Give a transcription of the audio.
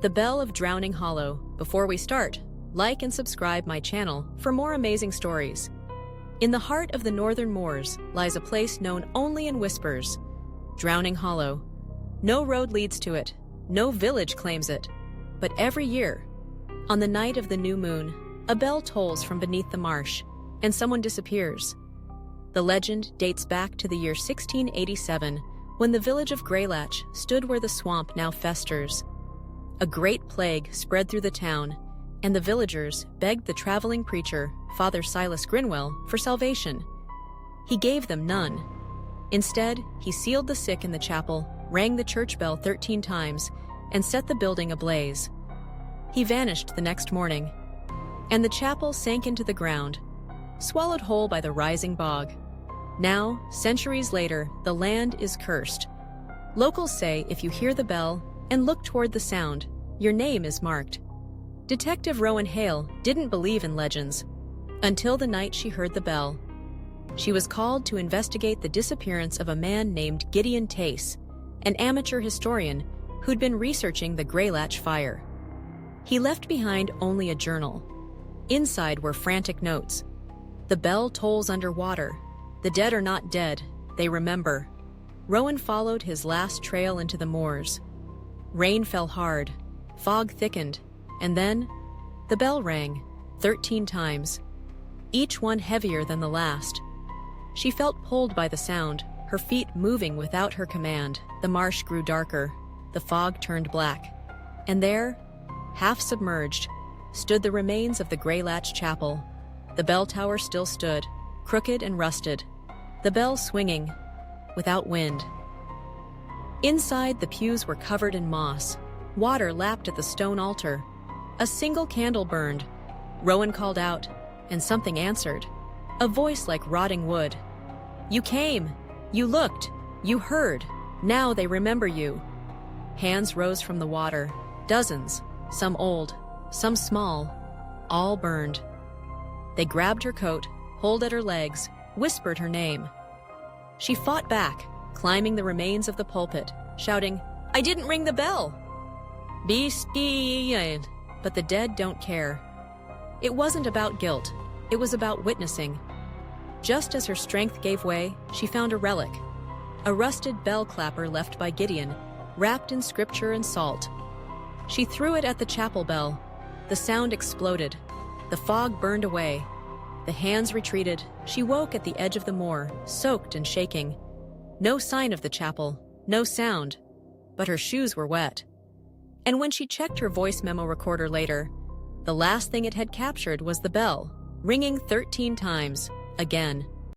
The Bell of Drowning Hollow. Before we start, like and subscribe my channel for more amazing stories. In the heart of the northern moors lies a place known only in whispers, Drowning Hollow. No road leads to it, no village claims it, but every year, on the night of the new moon, a bell tolls from beneath the marsh, and someone disappears. The legend dates back to the year 1687, when the village of Greylatch stood where the swamp now festers. A great plague spread through the town, and the villagers begged the traveling preacher, Father Silas Grinwell, for salvation. He gave them none. Instead, he sealed the sick in the chapel, rang the church bell 13 times, and set the building ablaze. He vanished the next morning, and the chapel sank into the ground, swallowed whole by the rising bog. Now, centuries later, the land is cursed. Locals say if you hear the bell and look toward the sound, your name is marked. Detective Rowan Hale didn't believe in legends until the night she heard the bell. She was called to investigate the disappearance of a man named Gideon Tace, an amateur historian who'd been researching the Greylatch fire. He left behind only a journal. Inside were frantic notes. The bell tolls underwater. The dead are not dead, they remember. Rowan followed his last trail into the moors. Rain fell hard, fog thickened, and then the bell rang 13 times, each one heavier than the last. She felt pulled by the sound, her feet moving without her command. The marsh grew darker, the fog turned black, and there, half submerged, stood the remains of the Greylatch Chapel. The bell tower still stood, crooked and rusted, the bell swinging, without wind. Inside, the pews were covered in moss. Water lapped at the stone altar. A single candle burned. Rowan called out, and something answered, a voice like rotting wood. You came, you looked, you heard, now they remember you. Hands rose from the water, dozens, some old, some small, all burned. They grabbed her coat, pulled at her legs, whispered her name. She fought back, climbing the remains of the pulpit, shouting, I didn't ring the bell! Be still. But the dead don't care. It wasn't about guilt, it was about witnessing. Just as her strength gave way, she found a relic, a rusted bell clapper left by Gideon, wrapped in scripture and salt. She threw it at the chapel bell. The sound exploded. The fog burned away. The hands retreated. She woke at the edge of the moor, soaked and shaking. No sign of the chapel, no sound, but her shoes were wet. And when she checked her voice memo recorder later, the last thing it had captured was the bell, ringing 13 times, again.